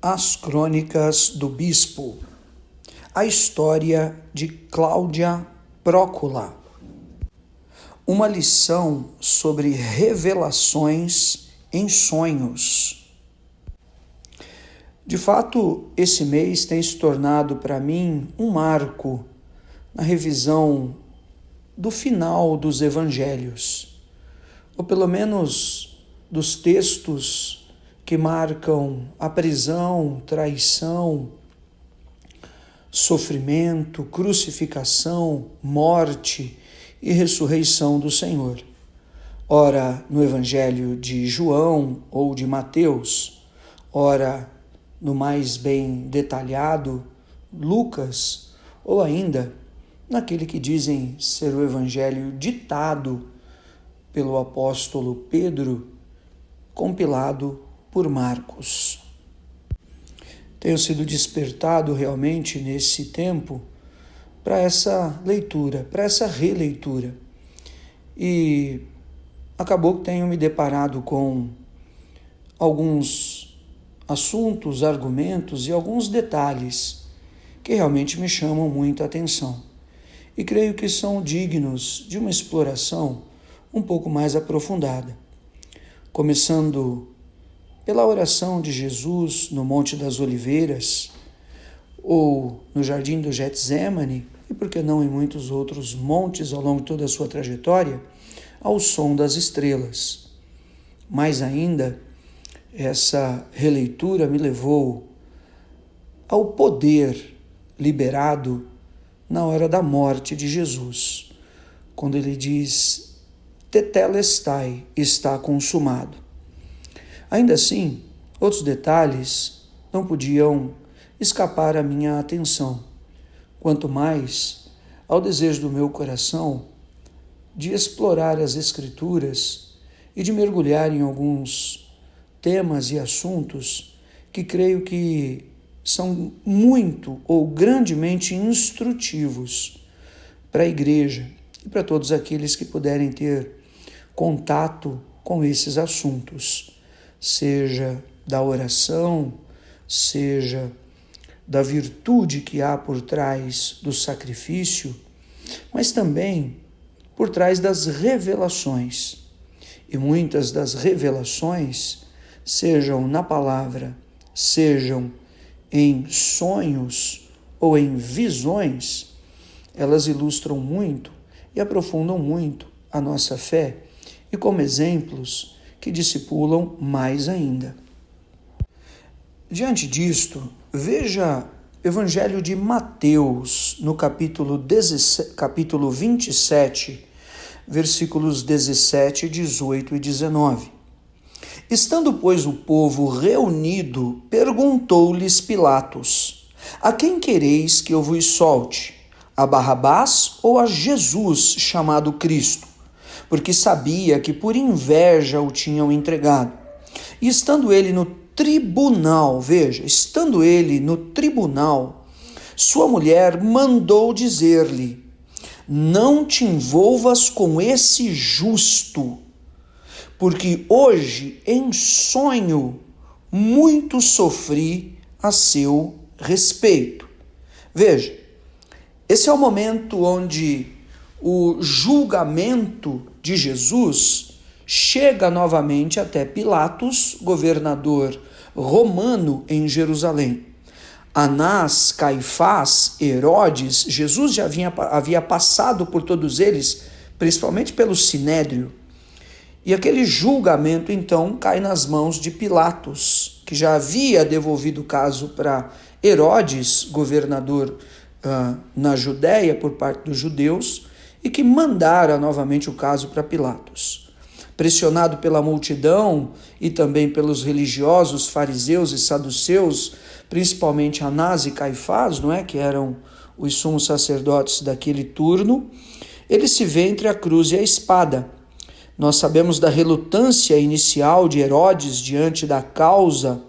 As Crônicas do Bispo. A história de Cláudia Prócula. Uma lição sobre revelações em sonhos. De fato, esse mês tem se tornado para mim um marco na revisão do final dos evangelhos, ou pelo menos dos textos que marcam a prisão, traição, sofrimento, crucificação, morte e ressurreição do Senhor. Ora no Evangelho de João ou de Mateus, ora no mais bem detalhado Lucas, ou ainda naquele que dizem ser o Evangelho ditado pelo apóstolo Pedro, compilado por Marcos. Tenho sido despertado realmente nesse tempo para essa leitura, para essa releitura. E acabou que tenho me deparado com alguns assuntos, argumentos e alguns detalhes que realmente me chamam muita atenção. E creio que são dignos de uma exploração um pouco mais aprofundada. Começando pela oração de Jesus no Monte das Oliveiras, ou no Jardim do Getsemane, e por que não em muitos outros montes ao longo de toda a sua trajetória, ao som das estrelas. Mais ainda, essa releitura me levou ao poder liberado na hora da morte de Jesus, quando ele diz: Tetelestai, está consumado. Ainda assim, outros detalhes não podiam escapar à minha atenção, quanto mais ao desejo do meu coração de explorar as Escrituras e de mergulhar em alguns temas e assuntos que creio que são muito ou grandemente instrutivos para a igreja e para todos aqueles que puderem ter contato com esses assuntos, seja da oração, seja da virtude que há por trás do sacrifício, mas também por trás das revelações. E muitas das revelações, sejam na palavra, sejam em sonhos ou em visões, elas ilustram muito e aprofundam muito a nossa fé, e como exemplos que discipulam mais ainda. Diante disto, veja Evangelho de Mateus, no capítulo 27, versículos 17, 18 e 19. Estando, pois, o povo reunido, perguntou-lhes Pilatos: A quem quereis que eu vos solte? A Barrabás ou a Jesus, chamado Cristo? Porque sabia que por inveja o tinham entregado. E estando ele no tribunal, sua mulher mandou dizer-lhe: Não te envolvas com esse justo, porque hoje em sonho muito sofri a seu respeito. Veja, esse é o momento onde o julgamento de Jesus chega novamente até Pilatos, governador romano em Jerusalém. Anás, Caifás, Herodes, Jesus já havia passado por todos eles, principalmente pelo Sinédrio. E aquele julgamento, então, cai nas mãos de Pilatos, que já havia devolvido o caso para Herodes, governador na Judéia, por parte dos judeus, e que mandara novamente o caso para Pilatos. Pressionado pela multidão e também pelos religiosos, fariseus e saduceus, principalmente Anás e Caifás, que eram os sumos sacerdotes daquele turno, ele se vê entre a cruz e a espada. Nós sabemos da relutância inicial de Herodes diante da causa,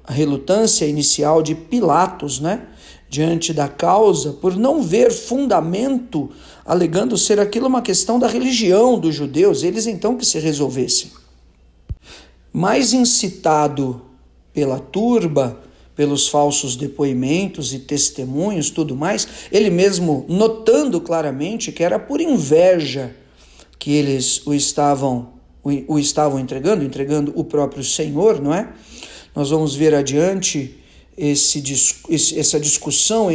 a relutância inicial de Pilatos, diante da causa, por não ver fundamento, alegando ser aquilo uma questão da religião dos judeus, eles então que se resolvessem. Mais incitado pela turba, pelos falsos depoimentos e testemunhos, tudo mais, ele mesmo notando claramente que era por inveja que eles o estavam entregando o próprio Senhor, não é? Nós vamos ver adiante essa discussão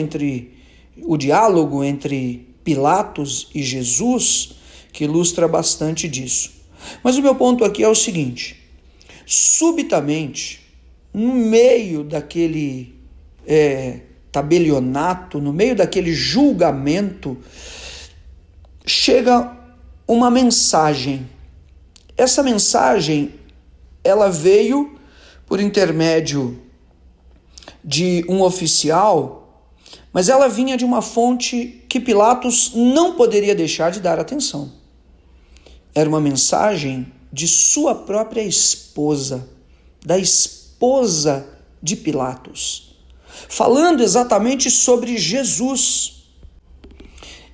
o diálogo entre Pilatos e Jesus, que ilustra bastante disso. Mas o meu ponto aqui é o seguinte: subitamente, no meio daquele tabelionato, no meio daquele julgamento, chega uma mensagem. Essa mensagem, ela veio por intermédio de um oficial, mas ela vinha de uma fonte que Pilatos não poderia deixar de dar atenção. Era uma mensagem de sua própria esposa, da esposa de Pilatos, falando exatamente sobre Jesus.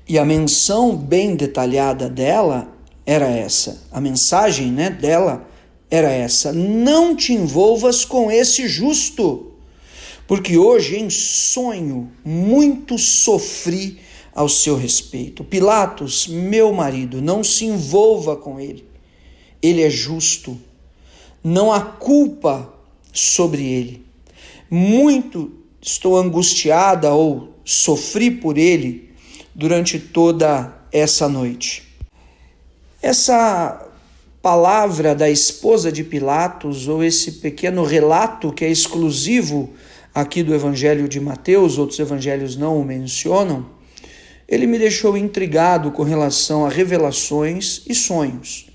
E a menção bem detalhada dela era essa. A mensagem, dela era essa: não te envolvas com esse justo, porque hoje em sonho muito sofri ao seu respeito. Pilatos, meu marido, não se envolva com ele. Ele é justo. Não há culpa sobre ele. Muito estou angustiada ou sofri por ele durante toda essa noite. Essa palavra da esposa de Pilatos, ou esse pequeno relato que é exclusivo aqui do Evangelho de Mateus, outros evangelhos não o mencionam, ele me deixou intrigado com relação a revelações e sonhos.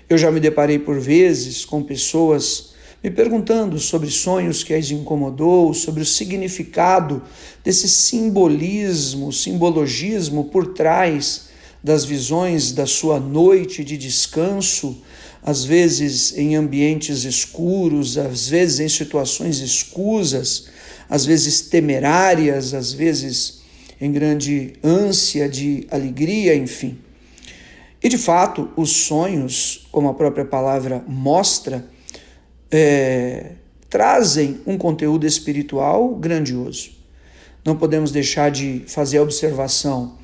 Eu já me deparei por vezes com pessoas me perguntando sobre sonhos que as incomodou, sobre o significado desse simbologismo por trás das visões da sua noite de descanso, às vezes em ambientes escuros, às vezes em situações escusas, às vezes temerárias, às vezes em grande ânsia de alegria, enfim. E de fato, os sonhos, como a própria palavra mostra, trazem um conteúdo espiritual grandioso. Não podemos deixar de fazer a observação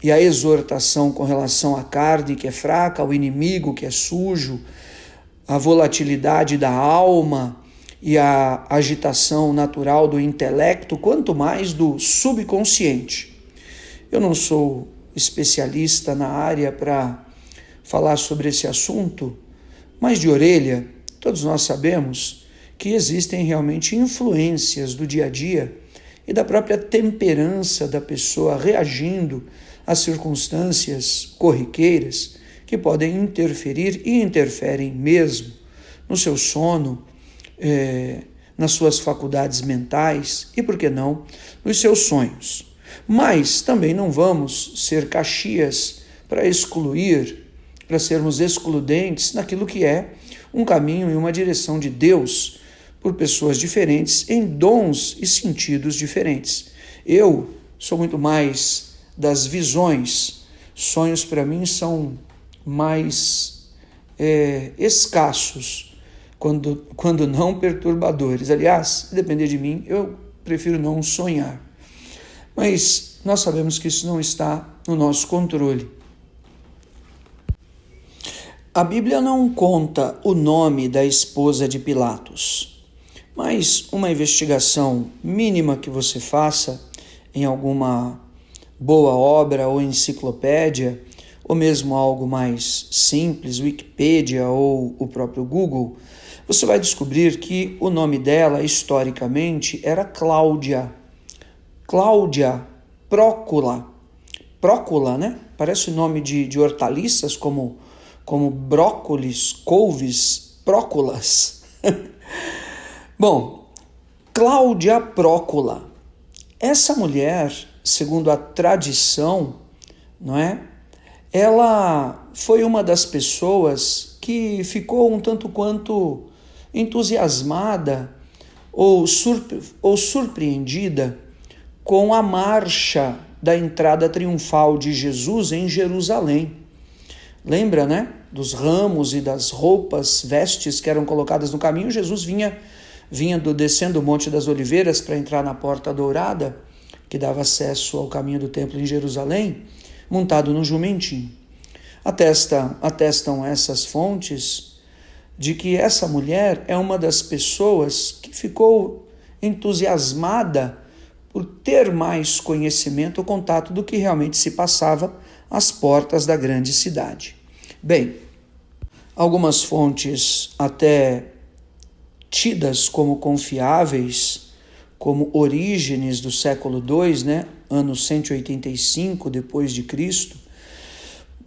e a exortação com relação à carne que é fraca, ao inimigo que é sujo, a volatilidade da alma e a agitação natural do intelecto, quanto mais do subconsciente. Eu não sou especialista na área para falar sobre esse assunto, mas de orelha, todos nós sabemos que existem realmente influências do dia a dia e da própria temperança da pessoa reagindo às circunstâncias corriqueiras que podem interferir e interferem mesmo no seu sono, nas suas faculdades mentais e, por que não, nos seus sonhos. Mas também não vamos ser Caxias para sermos excludentes naquilo que é um caminho e uma direção de Deus por pessoas diferentes, em dons e sentidos diferentes. Eu sou muito mais das visões. Sonhos para mim são mais escassos, quando não perturbadores. Aliás, se depender de mim, eu prefiro não sonhar. Mas nós sabemos que isso não está no nosso controle. A Bíblia não conta o nome da esposa de Pilatos, mas uma investigação mínima que você faça em alguma boa obra ou enciclopédia, ou mesmo algo mais simples, Wikipédia ou o próprio Google, você vai descobrir que o nome dela, historicamente, era Cláudia Prócula. Prócula, né? Parece o nome de hortaliças como brócolis, couves, próculas. Bom, Cláudia Prócula. Essa mulher, segundo a tradição, não é? Ela foi uma das pessoas que ficou um tanto quanto entusiasmada ou surpreendida com a marcha da entrada triunfal de Jesus em Jerusalém. Lembra, né? Dos ramos e das roupas, vestes que eram colocadas no caminho, Jesus vinha descendo o Monte das Oliveiras para entrar na Porta Dourada, que dava acesso ao caminho do templo em Jerusalém, montado num jumentinho. Atestam essas fontes de que essa mulher é uma das pessoas que ficou entusiasmada por ter mais conhecimento ou contato do que realmente se passava às portas da grande cidade. Bem, algumas fontes até tidas como confiáveis, como Orígenes do século II, ano 185 depois de Cristo,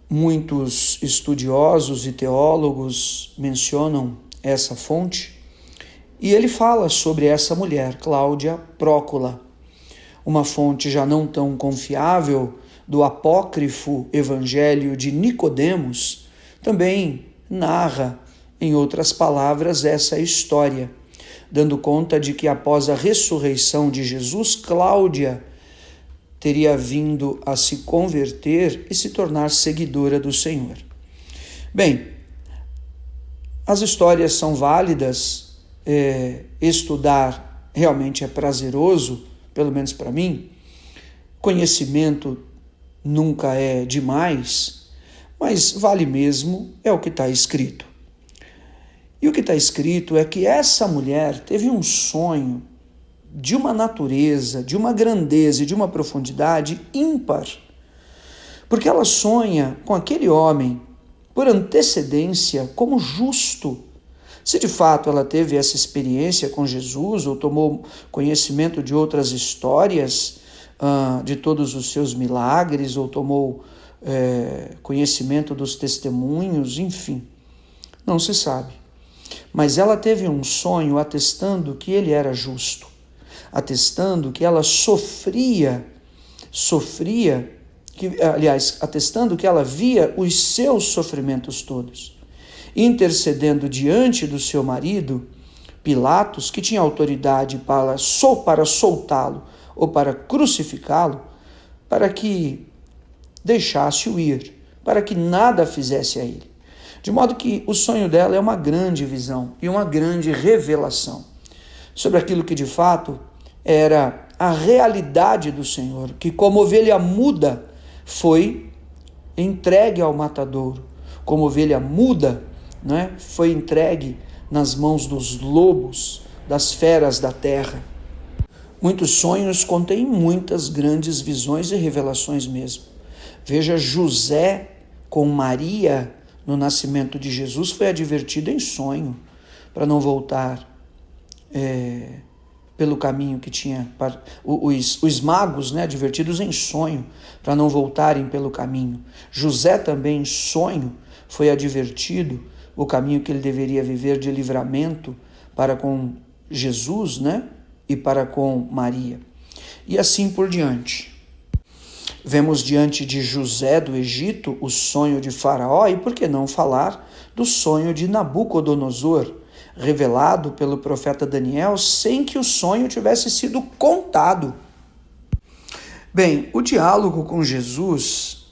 muitos estudiosos e teólogos mencionam essa fonte, e ele fala sobre essa mulher, Cláudia Prócula, uma fonte já não tão confiável do apócrifo Evangelho de Nicodemos, também narra, em outras palavras, essa história, dando conta de que após a ressurreição de Jesus, Cláudia teria vindo a se converter e se tornar seguidora do Senhor. Bem, as histórias são válidas, estudar realmente é prazeroso, pelo menos para mim. Conhecimento nunca é demais, mas vale mesmo é o que está escrito. E o que está escrito é que essa mulher teve um sonho de uma natureza, de uma grandeza e de uma profundidade ímpar, porque ela sonha com aquele homem, por antecedência, como justo. Se de fato ela teve essa experiência com Jesus ou tomou conhecimento de outras histórias, de todos os seus milagres, ou tomou conhecimento dos testemunhos, enfim, não se sabe. Mas ela teve um sonho atestando que ele era justo, atestando que ela atestando que ela via os seus sofrimentos todos, intercedendo diante do seu marido, Pilatos, que tinha autoridade para soltá-lo ou para crucificá-lo, para que deixasse-o ir, para que nada fizesse a ele. De modo que o sonho dela é uma grande visão e uma grande revelação sobre aquilo que de fato era a realidade do Senhor, que como ovelha muda foi entregue ao matadouro, como ovelha muda, foi entregue nas mãos dos lobos, das feras da terra. Muitos sonhos contêm muitas grandes visões e revelações mesmo. Veja, José com Maria no nascimento de Jesus foi advertido em sonho para não voltar pelo caminho que tinha. Os magos, advertidos em sonho para não voltarem pelo caminho. José também em sonho foi advertido o caminho que ele deveria viver de livramento para com Jesus, e para com Maria. E assim por diante. Vemos diante de José do Egito o sonho de Faraó, e por que não falar do sonho de Nabucodonosor, revelado pelo profeta Daniel, sem que o sonho tivesse sido contado. Bem, o diálogo com Jesus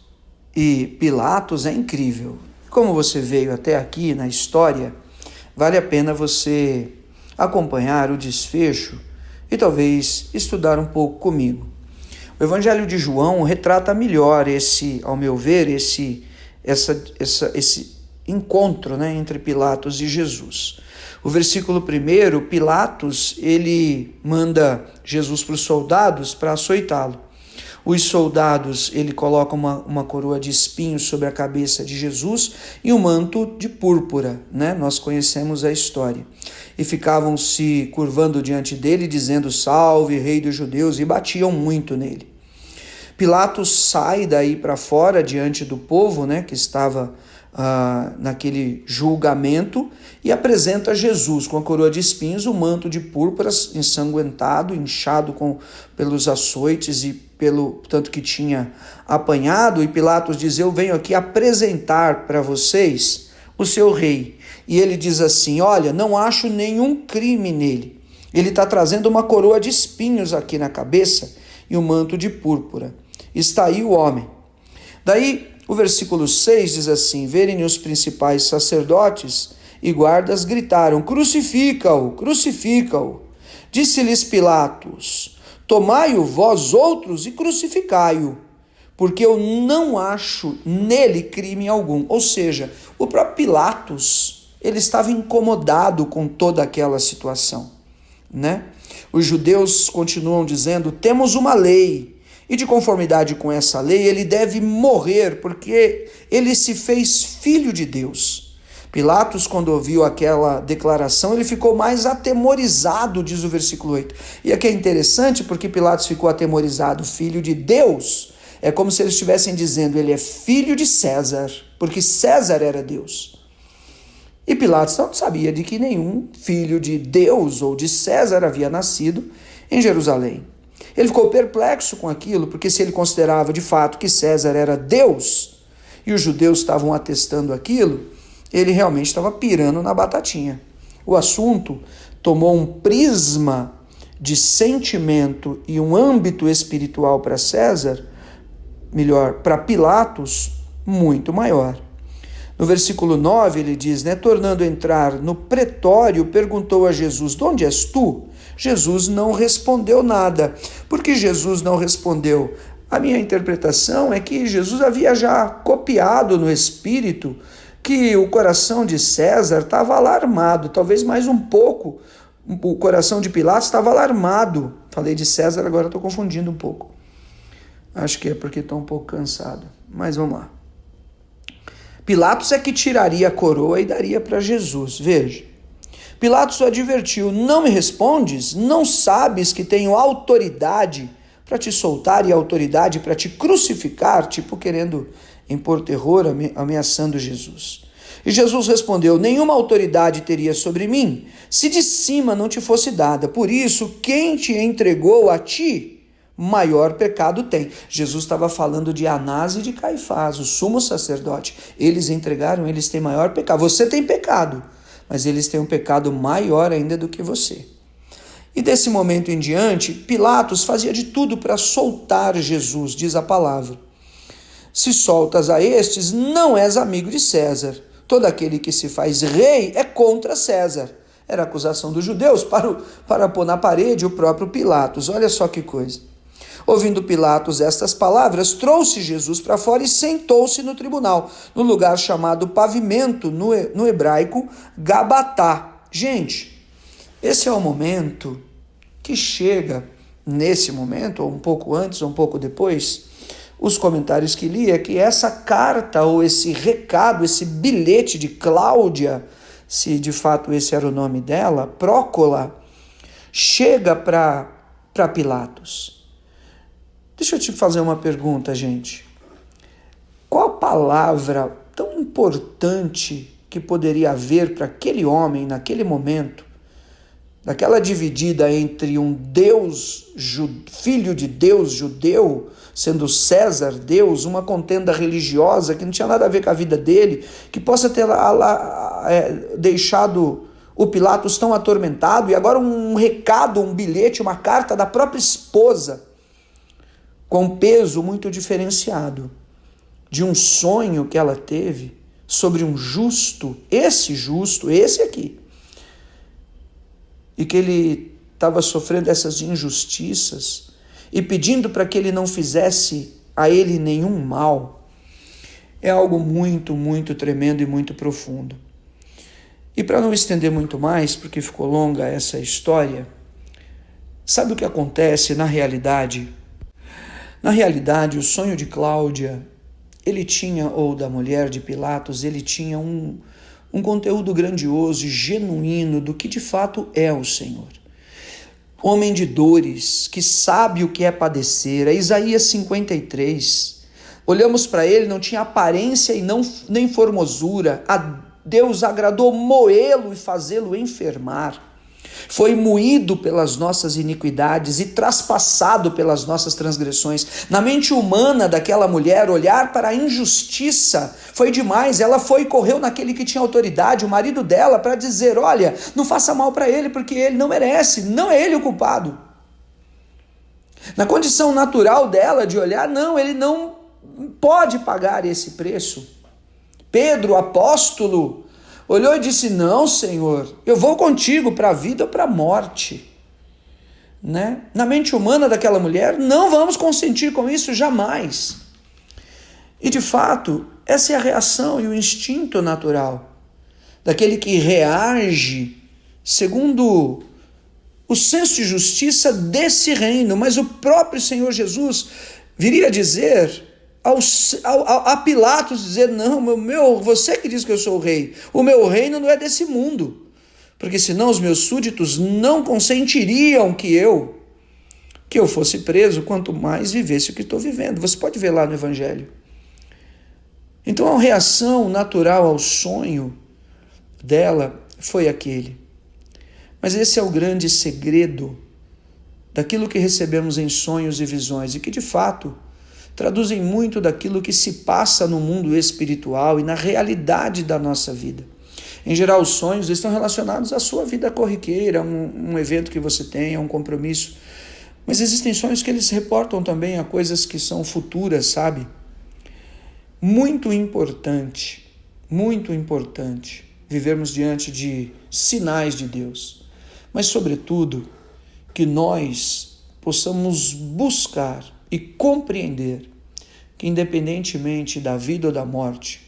e Pilatos é incrível. Como você veio até aqui na história, vale a pena você acompanhar o desfecho e talvez estudar um pouco comigo. O Evangelho de João retrata melhor ao meu ver, esse encontro, entre Pilatos e Jesus. O versículo 1, Pilatos, ele manda Jesus para os soldados para açoitá-lo. Os soldados, ele coloca uma coroa de espinhos sobre a cabeça de Jesus e um manto de púrpura, Nós conhecemos a história. E ficavam se curvando diante dele, dizendo: "Salve, Rei dos Judeus", e batiam muito nele. Pilatos sai daí para fora diante do povo, que estava naquele julgamento, e apresenta Jesus com a coroa de espinhos, o manto de púrpura ensanguentado, inchado pelos açoites e pelo tanto que tinha apanhado. E Pilatos diz: "Eu venho aqui apresentar para vocês o seu rei." E ele diz assim: "Olha, não acho nenhum crime nele. Ele está trazendo uma coroa de espinhos aqui na cabeça e um manto de púrpura. Está aí o homem." Daí o versículo 6 diz assim: "Verem os principais sacerdotes e guardas gritaram: crucifica-o, crucifica-o. Disse-lhes Pilatos: tomai-o vós outros e crucificai-o, porque eu não acho nele crime algum. Ou seja, o próprio Pilatos, ele estava incomodado com toda aquela situação, né? Os judeus continuam dizendo: temos uma lei, e de conformidade com essa lei ele deve morrer, porque ele se fez filho de Deus. Pilatos, quando ouviu aquela declaração, ele ficou mais atemorizado, diz o versículo 8. E aqui é interessante porque Pilatos ficou atemorizado, filho de Deus. É como se eles estivessem dizendo: ele é filho de César, porque César era Deus. E Pilatos não sabia de que nenhum filho de Deus ou de César havia nascido em Jerusalém. Ele ficou perplexo com aquilo, porque se ele considerava de fato que César era Deus, e os judeus estavam atestando aquilo, ele realmente estava pirando na batatinha. O assunto tomou um prisma de sentimento e um âmbito espiritual para César, melhor, para Pilatos, muito maior. No versículo 9 ele diz, tornando a entrar no pretório, perguntou a Jesus: de onde és tu? Jesus não respondeu nada. Por que Jesus não respondeu? A minha interpretação é que Jesus havia já copiado no espírito que o coração de César estava alarmado, talvez mais um pouco. O coração de Pilatos estava alarmado. Falei de César, agora estou confundindo um pouco. Acho que é porque estou um pouco cansado, mas vamos lá. Pilatos é que tiraria a coroa e daria para Jesus. Veja, Pilatos o advertiu: não me respondes? Não sabes que tenho autoridade para te soltar e autoridade para te crucificar? Tipo querendo impor terror, ameaçando Jesus. E Jesus respondeu: nenhuma autoridade teria sobre mim, se de cima não te fosse dada. Por isso, quem te entregou a ti, maior pecado tem. Jesus estava falando de Anás e de Caifás, o sumo sacerdote. Eles entregaram, eles têm maior pecado. Você tem pecado, mas eles têm um pecado maior ainda do que você. E desse momento em diante, Pilatos fazia de tudo para soltar Jesus, diz a palavra. Se soltas a estes, não és amigo de César. Todo aquele que se faz rei é contra César. Era a acusação dos judeus para pôr na parede o próprio Pilatos. Olha só que coisa. Ouvindo Pilatos estas palavras, trouxe Jesus para fora e sentou-se no tribunal, no lugar chamado Pavimento, no hebraico, Gabatá. Gente, esse é o momento que chega, nesse momento, ou um pouco antes, ou um pouco depois, os comentários que li é que essa carta, ou esse recado, esse bilhete de Cláudia, se de fato esse era o nome dela, Prócola, chega para Pilatos. Deixa eu te fazer uma pergunta, gente. Qual a palavra tão importante que poderia haver para aquele homem, naquele momento, daquela dividida entre um Deus, filho de Deus judeu, sendo César Deus, uma contenda religiosa que não tinha nada a ver com a vida dele, que possa ter deixado o Pilatos tão atormentado, e agora um recado, um bilhete, uma carta da própria esposa, com peso muito diferenciado, de um sonho que ela teve sobre um justo, esse aqui, e que ele estava sofrendo essas injustiças e pedindo para que ele não fizesse a ele nenhum mal. É algo muito, muito tremendo e muito profundo. E para não estender muito mais, porque ficou longa essa história, sabe o que acontece na realidade? Na realidade, o sonho de Cláudia, ele tinha, ou da mulher de Pilatos, ele tinha um conteúdo grandioso e genuíno do que de fato é o Senhor. Homem de dores, que sabe o que é padecer. É Isaías 53. Olhamos para ele, não tinha aparência e nem formosura. A Deus agradou moê-lo e fazê-lo enfermar. Foi moído pelas nossas iniquidades e traspassado pelas nossas transgressões. Na mente humana daquela mulher, olhar para a injustiça foi demais. Ela foi e correu naquele que tinha autoridade, o marido dela, para dizer: olha, não faça mal para ele, porque ele não merece, não é ele o culpado. Na condição natural dela de olhar, não, ele não pode pagar esse preço. Pedro, apóstolo, olhou e disse: não, Senhor, eu vou contigo para a vida ou para a morte. Né? Na mente humana daquela mulher, não vamos consentir com isso jamais. E de fato, essa é a reação e o instinto natural daquele que reage segundo o senso de justiça desse reino. Mas o próprio Senhor Jesus viria dizer a Pilatos, dizer: não, você que diz que eu sou o rei, o meu reino não é desse mundo. Porque senão os meus súditos não consentiriam que eu fosse preso, quanto mais vivesse o que estou vivendo. Você pode ver lá no Evangelho. Então a reação natural ao sonho dela foi aquele. Mas esse é o grande segredo daquilo que recebemos em sonhos e visões, e que de fato traduzem muito daquilo que se passa no mundo espiritual e na realidade da nossa vida. Em geral, os sonhos estão relacionados à sua vida corriqueira, um evento que você tem, um compromisso. Mas existem sonhos que eles reportam também a coisas que são futuras, sabe? Muito importante vivermos diante de sinais de Deus. Mas, sobretudo, que nós possamos buscar e compreender que, independentemente da vida ou da morte,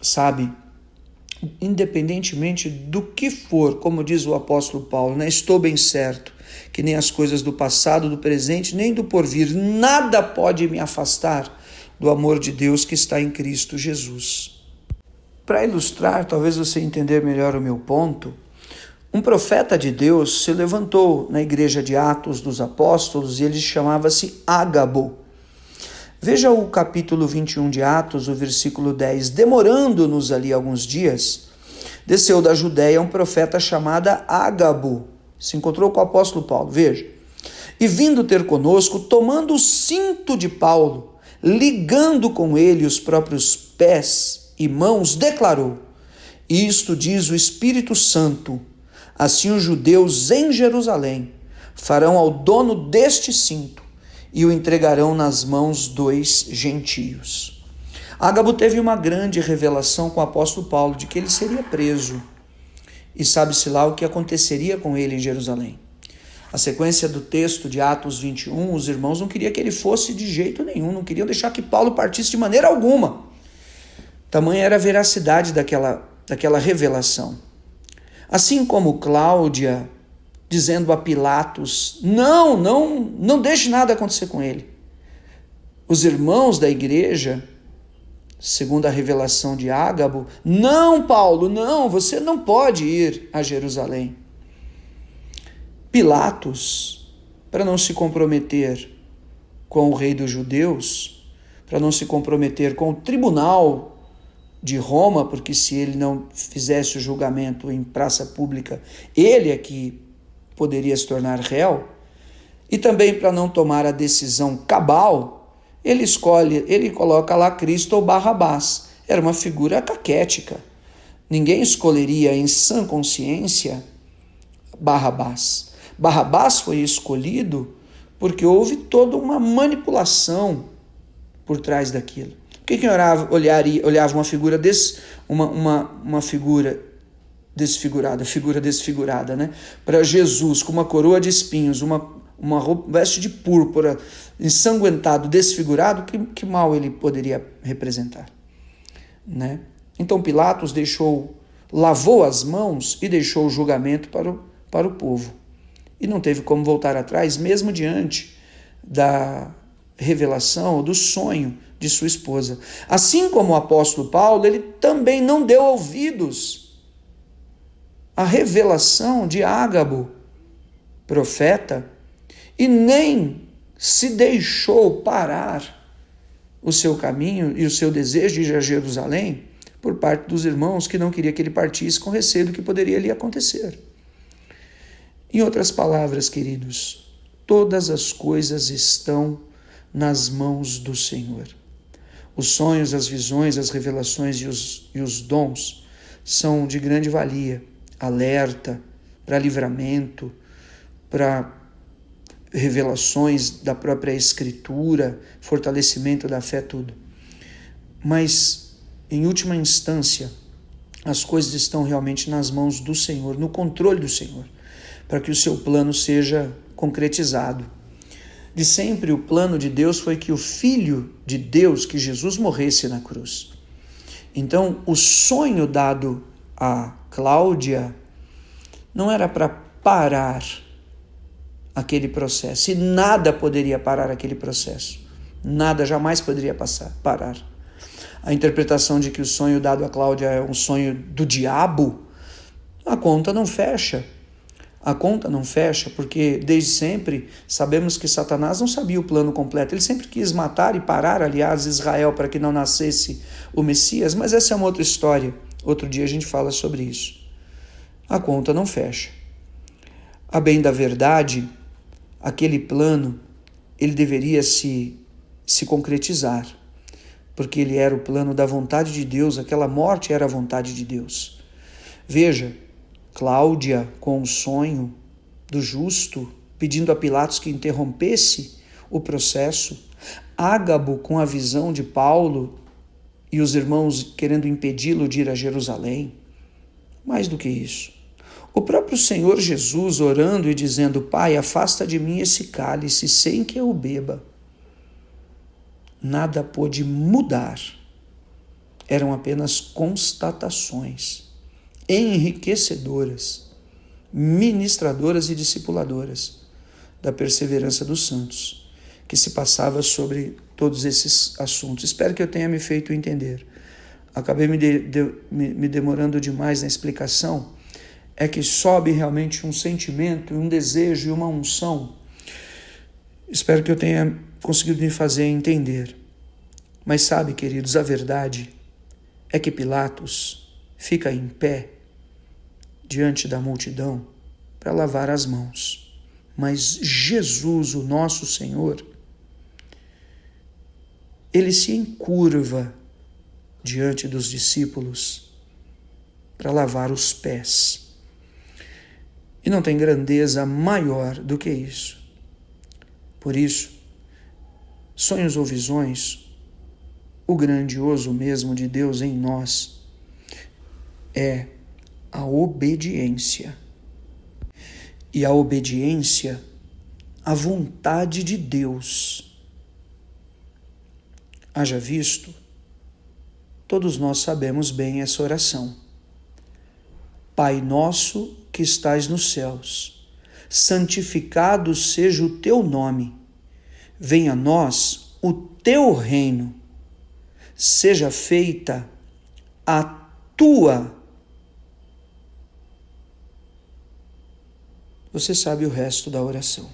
sabe, independentemente do que for, como diz o apóstolo Paulo, né? Estou bem certo que nem as coisas do passado, do presente, nem do porvir, nada pode me afastar do amor de Deus que está em Cristo Jesus. Para ilustrar, talvez você entender melhor o meu ponto, um profeta de Deus se levantou na igreja de Atos dos Apóstolos e ele chamava-se Ágabo. Veja o capítulo 21 de Atos, o versículo 10. Demorando-nos ali alguns dias, desceu da Judéia um profeta chamado Ágabo. Se encontrou com o apóstolo Paulo, veja. E vindo ter conosco, tomando o cinto de Paulo, ligando com ele os próprios pés e mãos, declarou: isto diz o Espírito Santo, assim os judeus em Jerusalém farão ao dono deste cinto e o entregarão nas mãos dos gentios. Ágabo teve uma grande revelação com o apóstolo Paulo de que ele seria preso. E sabe-se lá o que aconteceria com ele em Jerusalém. A sequência do texto de Atos 21, os irmãos não queriam que ele fosse de jeito nenhum, não queriam deixar que Paulo partisse de maneira alguma. Tamanha era a veracidade daquela revelação. Assim como Cláudia, dizendo a Pilatos: não deixe nada acontecer com ele. Os irmãos da igreja, segundo a revelação de Ágabo: não, Paulo, não, você não pode ir a Jerusalém. Pilatos, para não se comprometer com o rei dos judeus, para não se comprometer com o tribunal de Roma, porque se ele não fizesse o julgamento em praça pública, ele é que poderia se tornar réu, e também para não tomar a decisão cabal, ele coloca lá Cristo ou Barrabás. Era uma figura caquética. Ninguém escolheria em sã consciência Barrabás. Barrabás foi escolhido porque houve toda uma manipulação por trás daquilo. Por que olhava uma figura uma figura desfigurada, né? Para Jesus, com uma coroa de espinhos, uma veste de púrpura, ensanguentado, desfigurado, que mal ele poderia representar, né? Então Pilatos lavou as mãos e deixou o julgamento para o povo. E não teve como voltar atrás, mesmo diante da revelação, do sonho de sua esposa. Assim como o apóstolo Paulo, ele também não deu ouvidos à revelação de Ágabo, profeta, e nem se deixou parar o seu caminho e o seu desejo de ir a Jerusalém por parte dos irmãos que não queria que ele partisse com receio do que poderia lhe acontecer. Em outras palavras, queridos, todas as coisas estão nas mãos do Senhor. Os sonhos, as visões, as revelações e os dons são de grande valia, alerta, para livramento, para revelações da própria Escritura, fortalecimento da fé, tudo. Mas, em última instância, as coisas estão realmente nas mãos do Senhor, no controle do Senhor, para que o seu plano seja concretizado. De sempre o plano de Deus foi que o Filho de Deus, que Jesus, morresse na cruz. Então, o sonho dado a Cláudia não era para parar aquele processo, e nada poderia parar aquele processo. Nada jamais poderia parar. A interpretação de que o sonho dado a Cláudia é um sonho do diabo, a conta não fecha. A conta não fecha porque desde sempre sabemos que Satanás não sabia o plano completo. Ele sempre quis matar e parar, aliás, Israel para que não nascesse o Messias, mas essa é uma outra história. Outro dia a gente fala sobre isso. A conta não fecha. A bem da verdade, aquele plano, ele deveria se concretizar, porque ele era o plano da vontade de Deus, aquela morte era a vontade de Deus. Veja, Cláudia com o sonho do justo, pedindo a Pilatos que interrompesse o processo, Ágabo com a visão de Paulo e os irmãos querendo impedi-lo de ir a Jerusalém. Mais do que isso, o próprio Senhor Jesus orando e dizendo: Pai, afasta de mim esse cálice sem que eu o beba. Nada pôde mudar. Eram apenas constatações enriquecedoras, ministradoras e discipuladoras da perseverança dos santos, que se passava sobre todos esses assuntos. Espero que eu tenha me feito entender. Acabei me demorando demais na explicação. É que sobe realmente um sentimento, um desejo e uma unção. Espero que eu tenha conseguido me fazer entender. Mas sabe, queridos, a verdade é que Pilatos fica em pé diante da multidão para lavar as mãos. Mas Jesus, o nosso Senhor, ele se encurva diante dos discípulos para lavar os pés. E não tem grandeza maior do que isso. Por isso, sonhos ou visões, o grandioso mesmo de Deus em nós é a obediência. E a obediência à vontade de Deus. Haja visto, todos nós sabemos bem essa oração. Pai nosso que estais nos céus, santificado seja o teu nome. Venha a nós o teu reino. Seja feita a tua. Você sabe o resto da oração.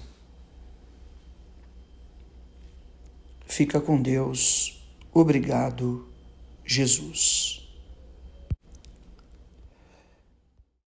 Fica com Deus. Obrigado, Jesus.